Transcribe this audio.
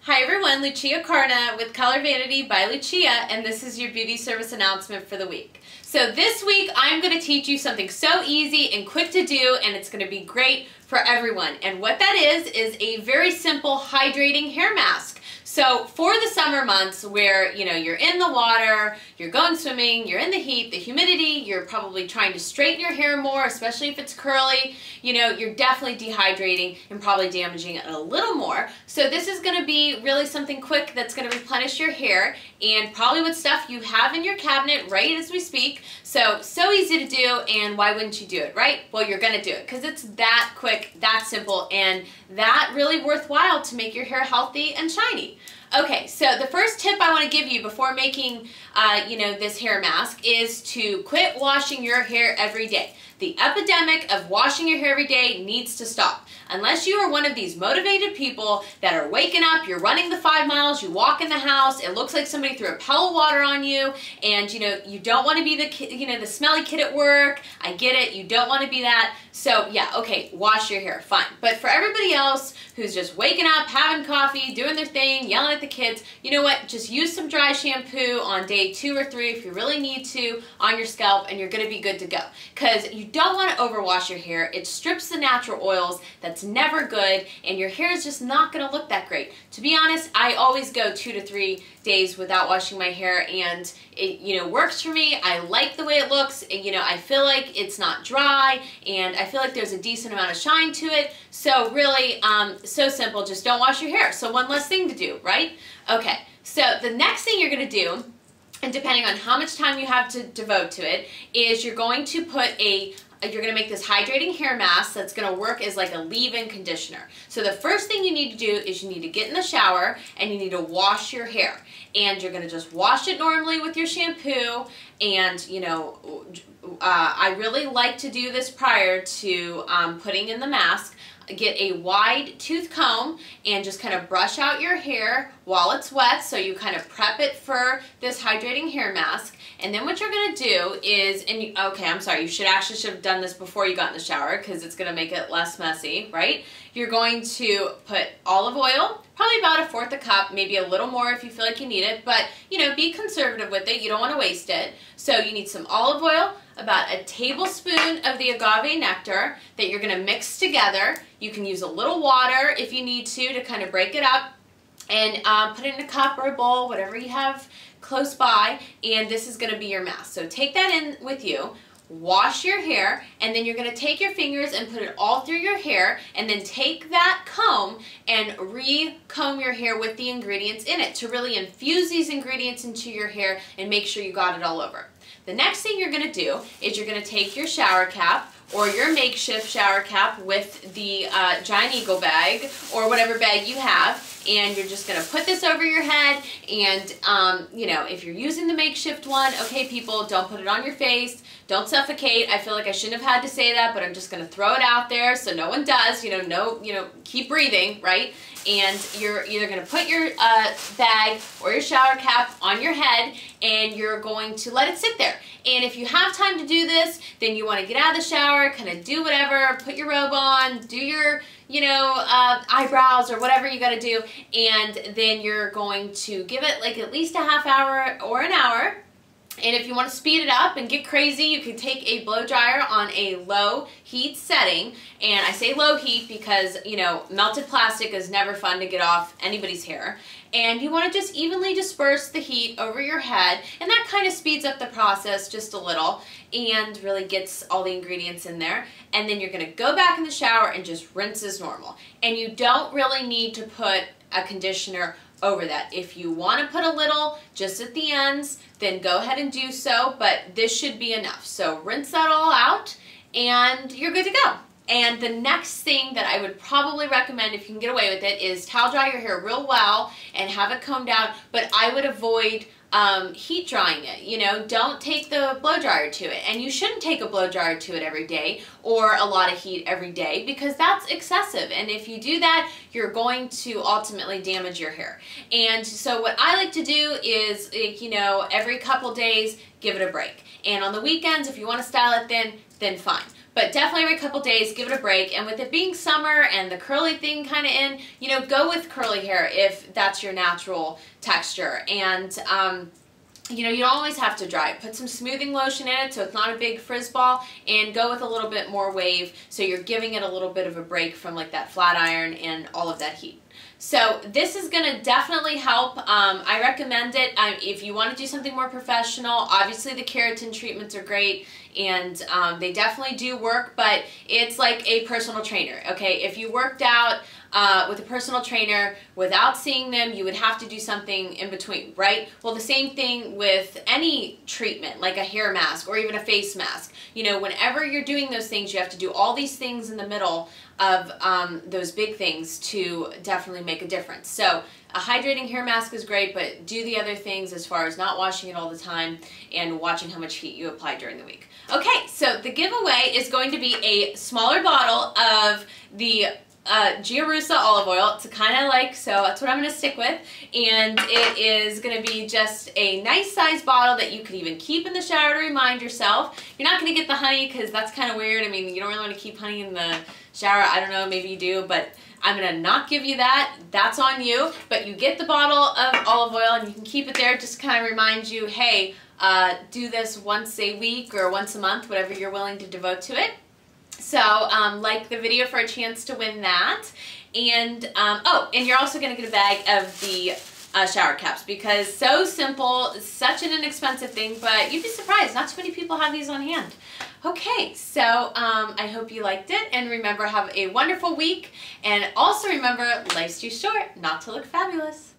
Hi everyone, Lucia Carna with Color Vanity by Lucia, and this is your beauty service announcement for the week. So this week I'm going to teach you something so easy and quick to do, and it's going to be great for everyone. And what that is a very simple hydrating hair mask. So for the summer months where, you're in the water, you're going swimming, you're in the heat, the humidity, you're probably trying to straighten your hair more, especially if it's curly, you're definitely dehydrating and probably damaging it a little more. So this is going to be really something quick that's going to replenish your hair, and probably with stuff you have in your cabinet right as we speak. So easy to do, and why wouldn't you do it, right? Well, you're going to do it because it's that quick, that simple, and that really worthwhile to make your hair healthy and shiny. Okay, so the first tip I want to give you before making, this hair mask is to quit washing your hair every day. The epidemic of washing your hair every day needs to stop. Unless you are one of these motivated people that are waking up, you're running the 5 miles, you walk in the house, it looks like somebody threw a pail of water on you, and you don't want to be the smelly kid at work. I get it, you don't want to be that. So yeah, okay, wash your hair, fine. But for everybody else who's just waking up, having coffee, doing their thing, yelling at the kids, you know what? Just use some dry shampoo on day 2 or 3 if you really need to on your scalp, and you're going to be good to go. Because you don't want to overwash your hair. It strips the natural oils. That's never good, and your hair is just not going to look that great. To be honest, I always go 2 to 3 days without washing my hair, and it works for me. I like the way it looks. I feel like it's not dry, and I feel like there's a decent amount of shine to it. So really, so simple. Just don't wash your hair. So one less thing to do, right? Okay, so the next thing you're going to do, and depending on how much time you have to devote to it, is you're going to make this hydrating hair mask that's going to work as like a leave-in conditioner. So the first thing you need to do is you need to get in the shower and you need to wash your hair. And you're going to just wash it normally with your shampoo, and I really like to do this prior to putting in the mask. Get a wide tooth comb and just kind of brush out your hair while it's wet, so you kind of prep it for this hydrating hair mask. And then what you're going to do is, you should have done this before you got in the shower because it's going to make it less messy, right? You're going to put olive oil, probably about 1/4 cup, maybe a little more if you feel like you need it, but be conservative with it. You don't want to waste it. So you need some olive oil, about a tablespoon of the agave nectar that you're going to mix together. You can use a little water if you need to kind of break it up, and put it in a cup or a bowl, whatever you have close by, and this is going to be your mask. So take that in with you, wash your hair, and then you're going to take your fingers and put it all through your hair, and then take that comb and re-comb your hair with the ingredients in it to really infuse these ingredients into your hair and make sure you got it all over. The next thing you're going to do is you're going to take your shower cap or your makeshift shower cap with the Giant Eagle bag or whatever bag you have, and you're just going to put this over your head, and if you're using the makeshift one, okay people, don't put it on your face, don't suffocate. I feel like I shouldn't have had to say that, but I'm just going to throw it out there so no one does. Keep breathing, right? And you're either going to put your bag or your shower cap on your head, and you're going to let it sit there. And if you have time to do this, then you want to get out of the shower, kind of do whatever, put your robe on, do your eyebrows or whatever you got to do, and then you're going to give it like at least a half hour or an hour. And if you want to speed it up and get crazy, you can take a blow dryer on a low heat setting. And I say low heat because, melted plastic is never fun to get off anybody's hair. And you want to just evenly disperse the heat over your head, and that kind of speeds up the process just a little and really gets all the ingredients in there. And then you're going to go back in the shower and just rinse as normal. And you don't really need to put a conditioner over that. If you want to put a little just at the ends, then go ahead and do so, but this should be enough. So rinse that all out and you're good to go. And the next thing that I would probably recommend, if you can get away with it, is towel dry your hair real well and have it combed out, but I would avoid heat drying it. Don't take the blow dryer to it, and you shouldn't take a blow dryer to it every day or a lot of heat every day because that's excessive, and if you do that, you're going to ultimately damage your hair. And so what I like to do is, every couple days give it a break, and on the weekends if you want to style it then fine. but definitely every couple days, give it a break. And with it being summer and the curly thing kind of in, you know, go with curly hair if that's your natural texture. And you know, you don't always have to dry it. Put some smoothing lotion in it so it's not a big frizz ball, and go with a little bit more wave so you're giving it a little bit of a break from like that flat iron and all of that heat. So this is going to definitely help. I recommend it if you want to do something more professional. Obviously the keratin treatments are great, and they definitely do work, but it's like a personal trainer, okay? If you worked out with a personal trainer without seeing them, you would have to do something in between, right? Well, the same thing with any treatment, like a hair mask or even a face mask. You know, whenever you're doing those things, you have to do all these things in the middle of those big things to definitely make a difference. So a hydrating hair mask is great, but do the other things as far as not washing it all the time and watching how much heat you apply during the week. Okay, so the giveaway is going to be a smaller bottle of the Giarusa olive oil. It's kind of like, so that's what I'm going to stick with, and it is going to be just a nice size bottle that you could even keep in the shower to remind yourself. You're not going to get the honey because that's kind of weird. I mean, you don't really want to keep honey in the shower. I don't know, maybe you do, but I'm going to not give you that. That's on you, but you get the bottle of olive oil and you can keep it there. Just kind of remind you, hey, do this once a week or once a month, whatever you're willing to devote to it. So like the video for a chance to win that. And oh, and you're also going to get a bag of the shower caps, because so simple, such an inexpensive thing, but you'd be surprised, not too many people have these on hand. Okay, so I hope you liked it, and remember, have a wonderful week, and also remember, life's too short not to look fabulous.